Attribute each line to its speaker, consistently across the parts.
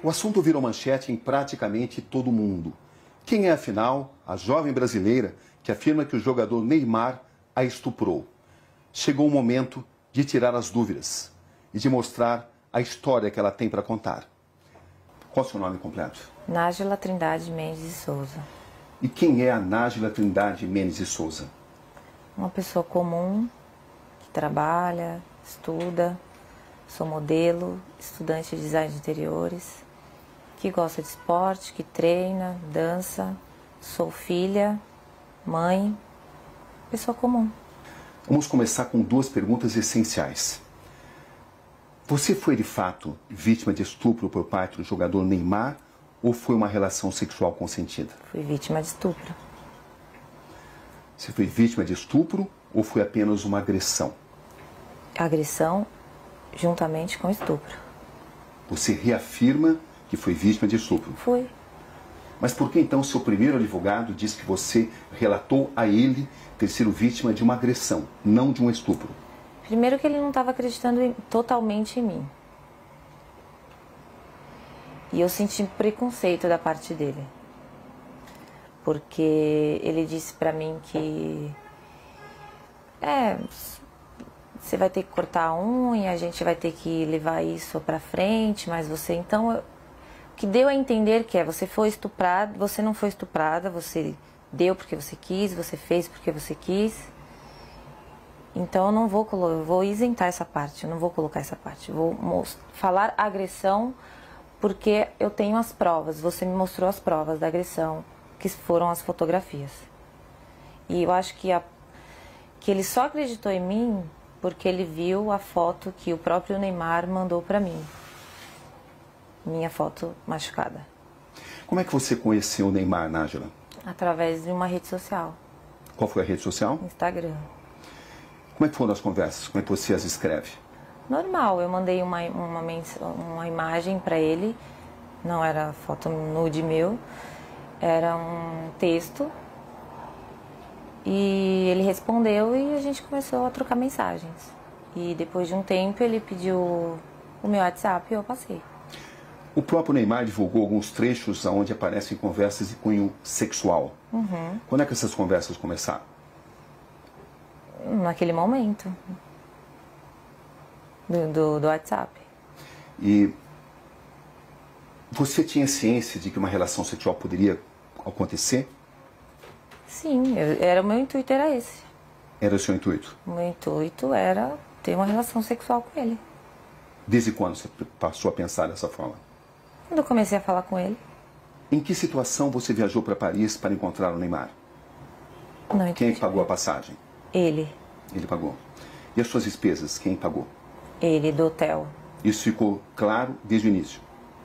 Speaker 1: O assunto virou manchete em praticamente todo mundo. Quem é, afinal, a jovem brasileira que afirma que o jogador Neymar a estuprou? Chegou o momento de tirar as dúvidas e de mostrar a história que ela tem para contar. Qual é o seu nome completo?
Speaker 2: Nájila Trindade Mendes de Souza.
Speaker 1: E quem é a Nájila Trindade Mendes de Souza?
Speaker 2: Uma pessoa comum, que trabalha, estuda, sou modelo, estudante de design de interiores, que gosta de esporte, que treina, dança, sou filha, mãe, pessoa comum.
Speaker 1: Vamos começar com duas perguntas essenciais. Você foi, de fato, vítima de estupro por parte do jogador Neymar ou foi uma relação sexual consentida?
Speaker 2: Fui vítima de estupro.
Speaker 1: Você foi vítima de estupro ou foi apenas uma agressão?
Speaker 2: Agressão juntamente com estupro.
Speaker 1: Você reafirma que foi vítima de estupro?
Speaker 2: Fui.
Speaker 1: Mas por que então seu primeiro advogado diz que você relatou a ele ter sido vítima de uma agressão, não de um estupro?
Speaker 2: Primeiro que ele não estava acreditando totalmente em mim. E eu senti preconceito da parte dele. Porque ele disse pra mim que... você vai ter que cortar a unha, a gente vai ter que levar isso pra frente, mas você... Então, o que deu a entender que você foi estuprada, você não foi estuprada, você deu porque você quis, você fez porque você quis. Então, eu vou isentar essa parte, eu não vou colocar essa parte. Vou falar agressão porque eu tenho as provas, você me mostrou as provas da agressão, que foram as fotografias. E eu acho que ele só acreditou em mim porque ele viu a foto que o próprio Neymar mandou pra mim. Minha foto machucada.
Speaker 1: Como é que você conheceu o Neymar, Nájila?
Speaker 2: Através de uma rede social.
Speaker 1: Qual foi a rede social?
Speaker 2: Instagram.
Speaker 1: Como é que foram as conversas? Como é que você as escreve?
Speaker 2: Normal, eu mandei uma imagem pra ele, não era foto nude meu, era um texto. E ele respondeu e a gente começou a trocar mensagens. E depois de um tempo ele pediu o meu WhatsApp e eu passei.
Speaker 1: O próprio Neymar divulgou alguns trechos onde aparecem conversas de cunho sexual.
Speaker 2: Uhum.
Speaker 1: Quando é que essas conversas começaram?
Speaker 2: Naquele momento. Do WhatsApp.
Speaker 1: E você tinha ciência de que uma relação sexual poderia acontecer?
Speaker 2: Sim, o meu intuito era esse.
Speaker 1: Era o seu intuito?
Speaker 2: O meu intuito era ter uma relação sexual com ele.
Speaker 1: Desde quando você passou a pensar dessa forma?
Speaker 2: Quando eu comecei a falar com ele.
Speaker 1: Em que situação você viajou para Paris para encontrar o Neymar?
Speaker 2: Não,
Speaker 1: quem pagou a passagem?
Speaker 2: Ele.
Speaker 1: Ele pagou. E as suas despesas, quem pagou?
Speaker 2: Ele, do hotel.
Speaker 1: Isso ficou claro desde o início?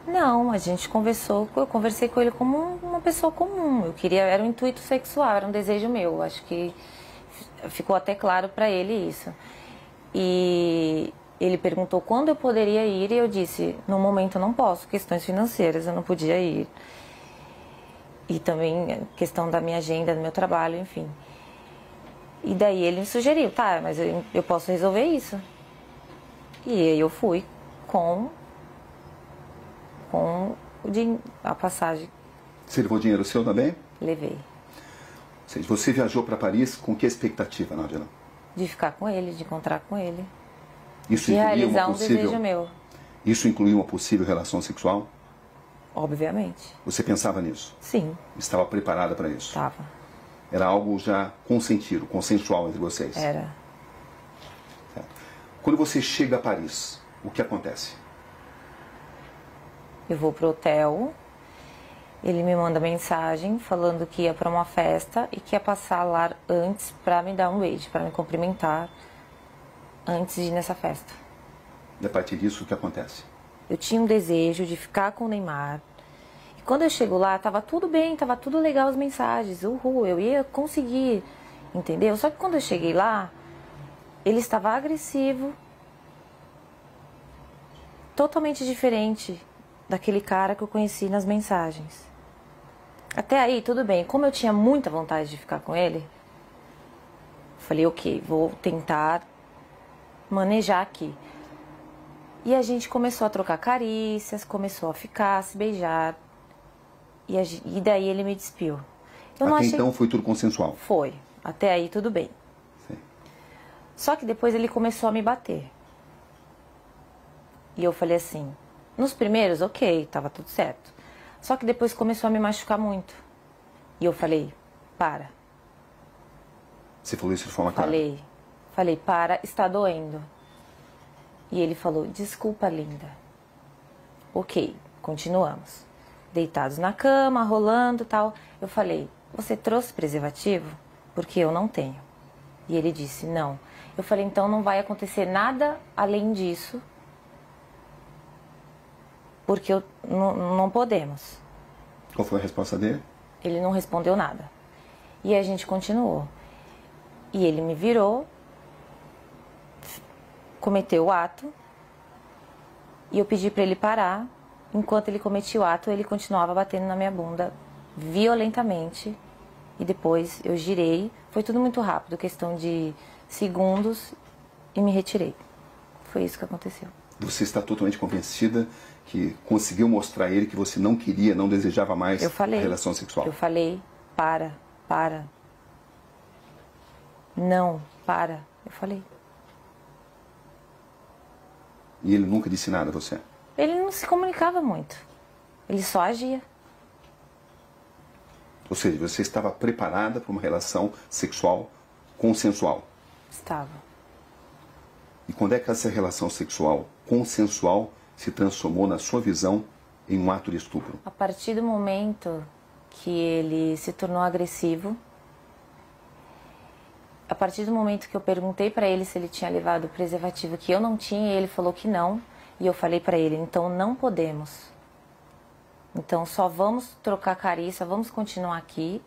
Speaker 2: Não, a gente conversou, eu conversei com ele como uma pessoa comum. Eu queria, era um intuito sexual, era um desejo meu. Acho que ficou até claro para ele isso. E ele perguntou quando eu poderia ir e eu disse, no momento eu não posso, questões financeiras, eu não podia ir. E também questão da minha agenda, do meu trabalho, enfim. E daí ele me sugeriu, tá, mas eu posso resolver isso. E aí eu fui com a passagem.
Speaker 1: Você levou dinheiro seu também?
Speaker 2: Levei.
Speaker 1: Ou seja, você viajou para Paris com que expectativa, Nájila?
Speaker 2: De ficar com ele, de encontrar com ele.
Speaker 1: Isso
Speaker 2: de realizar um desejo meu.
Speaker 1: Isso incluiu uma possível relação sexual?
Speaker 2: Obviamente.
Speaker 1: Você pensava nisso?
Speaker 2: Sim.
Speaker 1: Estava preparada para isso?
Speaker 2: Estava.
Speaker 1: Era algo já consentido, consensual entre vocês?
Speaker 2: Era.
Speaker 1: Certo. Quando você chega a Paris, o que acontece?
Speaker 2: Eu vou pro hotel, ele me manda mensagem falando que ia para uma festa e que ia passar lá antes para me dar um beijo, para me cumprimentar antes de ir nessa festa.
Speaker 1: E a partir disso, o que acontece?
Speaker 2: Eu tinha um desejo de ficar com o Neymar. E quando eu chego lá, tava tudo bem, tava tudo legal as mensagens. Uhul, eu ia conseguir, entendeu? Só que quando eu cheguei lá, ele estava agressivo, totalmente diferente daquele cara que eu conheci nas mensagens. Até aí, tudo bem. Como eu tinha muita vontade de ficar com ele, falei, ok, vou tentar manejar aqui. E a gente começou a trocar carícias, começou a ficar, a se beijar. E daí ele me despiu. Eu não
Speaker 1: Até
Speaker 2: achei...
Speaker 1: então foi tudo consensual?
Speaker 2: Foi. Até aí tudo bem.
Speaker 1: Sim.
Speaker 2: Só que depois ele começou a me bater. E eu falei assim, nos primeiros, ok, tava tudo certo. Só que depois começou a me machucar muito. E eu falei, para.
Speaker 1: Você falou isso de forma clara?
Speaker 2: Falei, para, está doendo. E ele falou, desculpa, linda. Ok, continuamos. Deitados na cama, rolando e tal. Eu falei, você trouxe preservativo? Porque eu não tenho. E ele disse, não. Eu falei, então não vai acontecer nada além disso. Porque não podemos.
Speaker 1: Qual foi a resposta dele?
Speaker 2: Ele não respondeu nada. E a gente continuou. E ele me virou, cometeu o ato, e eu pedi para ele parar. Enquanto ele cometia o ato, ele continuava batendo na minha bunda violentamente. E depois eu girei. Foi tudo muito rápido, questão de segundos, e me retirei. Foi isso que aconteceu.
Speaker 1: Você está totalmente convencida que conseguiu mostrar a ele que você não queria, não desejava mais a relação sexual?
Speaker 2: Eu falei, para. Não, para. Eu falei.
Speaker 1: E ele nunca disse nada a você?
Speaker 2: Ele não se comunicava muito. Ele só agia.
Speaker 1: Ou seja, você estava preparada para uma relação sexual consensual?
Speaker 2: Estava.
Speaker 1: E quando é que essa relação sexual consensual se transformou, na sua visão, em um ato de estupro?
Speaker 2: A partir do momento que ele se tornou agressivo, a partir do momento que eu perguntei para ele se ele tinha levado o preservativo, que eu não tinha, ele falou que não, e eu falei para ele, então não podemos. Então só vamos trocar carícia, vamos continuar aqui.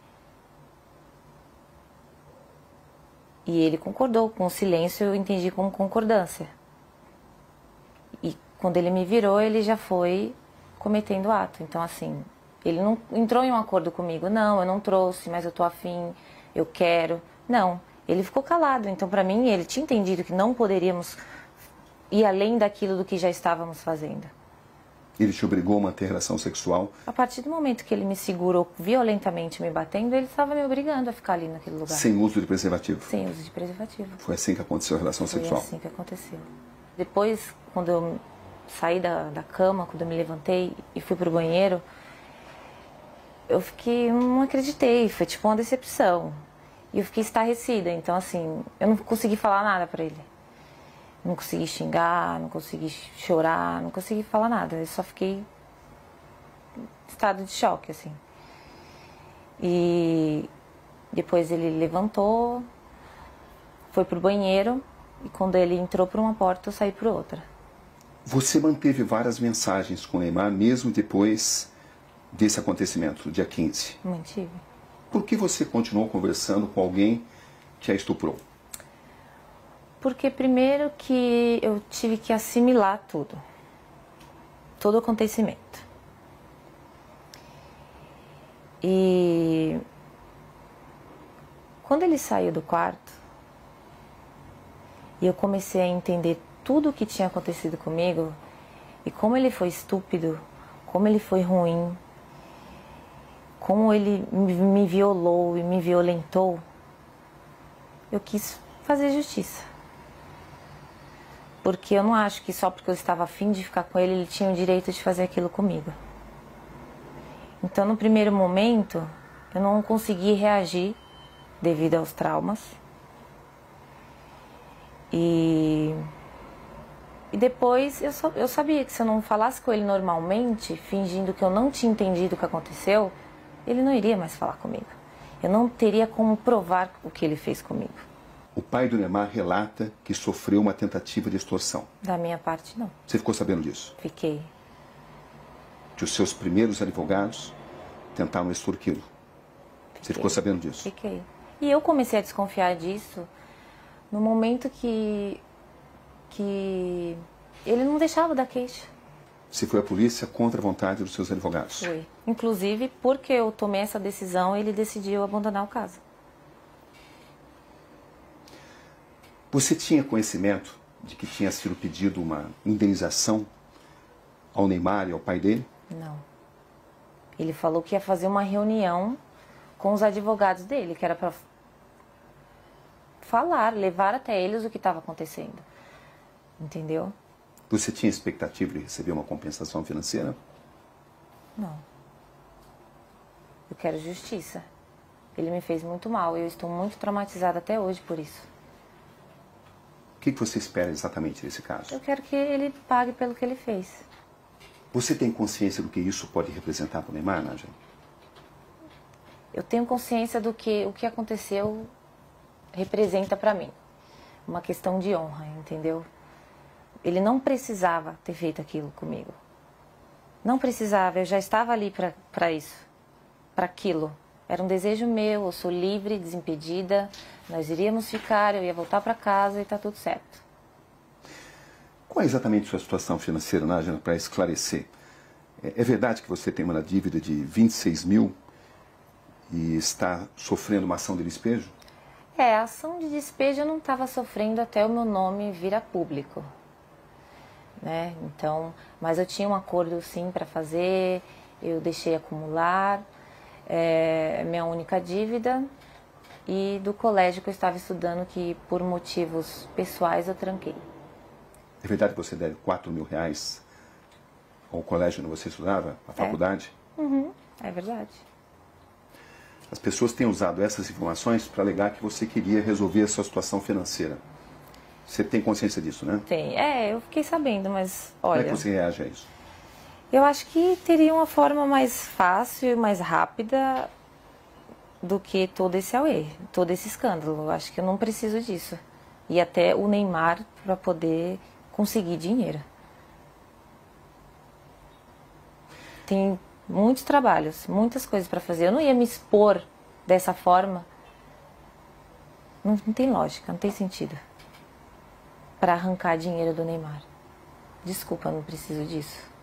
Speaker 2: E ele concordou, com o silêncio eu entendi como concordância. E quando ele me virou, ele já foi cometendo ato. Então assim, ele não entrou em um acordo comigo. Não, eu não trouxe, mas eu tô afim, eu quero. Não, ele ficou calado. Então pra mim, ele tinha entendido que não poderíamos ir além daquilo do que já estávamos fazendo.
Speaker 1: Ele te obrigou a manter relação sexual?
Speaker 2: A partir do momento que ele me segurou violentamente me batendo, ele estava me obrigando a ficar ali naquele lugar.
Speaker 1: Sem uso de preservativo?
Speaker 2: Sem uso de preservativo.
Speaker 1: Foi assim que aconteceu a relação sexual?
Speaker 2: Foi assim que aconteceu. Depois, quando eu saí da cama, quando eu me levantei e fui pro banheiro, eu fiquei, não acreditei, foi tipo uma decepção. E eu fiquei estarrecida, então assim, eu não consegui falar nada pra ele. Não consegui xingar, não consegui chorar, não consegui falar nada. Eu só fiquei em estado de choque, assim. E depois ele levantou, foi pro banheiro, e quando ele entrou por uma porta, eu saí por outra.
Speaker 1: Você manteve várias mensagens com o Neymar, mesmo depois desse acontecimento, dia 15?
Speaker 2: Mantive.
Speaker 1: Por que você continuou conversando com alguém que a estuprou?
Speaker 2: Porque primeiro que eu tive que assimilar tudo. Todo o acontecimento. E quando ele saiu do quarto, e eu comecei a entender tudo o que tinha acontecido comigo, e como ele foi estúpido, como ele foi ruim, como ele me violou e me violentou, eu quis fazer justiça. Porque eu não acho que só porque eu estava afim de ficar com ele, ele tinha o direito de fazer aquilo comigo. Então, no primeiro momento, eu não consegui reagir devido aos traumas. E depois eu sabia que se eu não falasse com ele normalmente, fingindo que eu não tinha entendido o que aconteceu, ele não iria mais falar comigo. Eu não teria como provar o que ele fez comigo.
Speaker 1: O pai do Neymar relata que sofreu uma tentativa de extorsão.
Speaker 2: Da minha parte, não.
Speaker 1: Você ficou sabendo disso?
Speaker 2: Fiquei.
Speaker 1: Que os seus primeiros advogados tentaram extorquí-lo. Você ficou sabendo disso?
Speaker 2: Fiquei. E eu comecei a desconfiar disso no momento que ele não deixava dar queixa.
Speaker 1: Você foi à polícia contra a vontade dos seus advogados?
Speaker 2: Foi. Inclusive, porque eu tomei essa decisão, ele decidiu abandonar o caso.
Speaker 1: Você tinha conhecimento de que tinha sido pedido uma indenização ao Neymar e ao pai dele?
Speaker 2: Não. Ele falou que ia fazer uma reunião com os advogados dele, que era para falar, levar até eles o que estava acontecendo. Entendeu?
Speaker 1: Você tinha expectativa de receber uma compensação financeira?
Speaker 2: Não. Eu quero justiça. Ele me fez muito mal e eu estou muito traumatizada até hoje por isso.
Speaker 1: O que você espera exatamente desse caso?
Speaker 2: Eu quero que ele pague pelo que ele fez.
Speaker 1: Você tem consciência do que isso pode representar para o Neymar, Nádia?
Speaker 2: Eu tenho consciência do que o que aconteceu representa para mim. Uma questão de honra, entendeu? Ele não precisava ter feito aquilo comigo. Não precisava, eu já estava ali para isso, para aquilo. Era um desejo meu, eu sou livre, desimpedida, nós iríamos ficar, eu ia voltar para casa e está tudo certo.
Speaker 1: Qual é exatamente a sua situação financeira, Nádia, para esclarecer? É verdade que você tem uma dívida de 26 mil e está sofrendo uma ação de despejo?
Speaker 2: A ação de despejo eu não estava sofrendo até o meu nome vir a público. Né? Então, mas eu tinha um acordo sim para fazer, eu deixei acumular, minha única dívida, e do colégio que eu estava estudando, que por motivos pessoais eu tranquei.
Speaker 1: É verdade que você deve 4 mil reais ao colégio onde você estudava, à faculdade?
Speaker 2: Uhum, é verdade.
Speaker 1: As pessoas têm usado essas informações para alegar que você queria resolver a sua situação financeira. Você tem consciência disso, né?
Speaker 2: Tem. Eu fiquei sabendo, mas olha...
Speaker 1: Como é que você reage a isso?
Speaker 2: Eu acho que teria uma forma mais fácil e mais rápida do que todo esse auê, todo esse escândalo. Eu acho que eu não preciso disso. E até o Neymar para poder conseguir dinheiro. Tem muitos trabalhos, muitas coisas para fazer. Eu não ia me expor dessa forma. Não tem lógica, não tem sentido. Para arrancar dinheiro do Neymar. Desculpa, não preciso disso.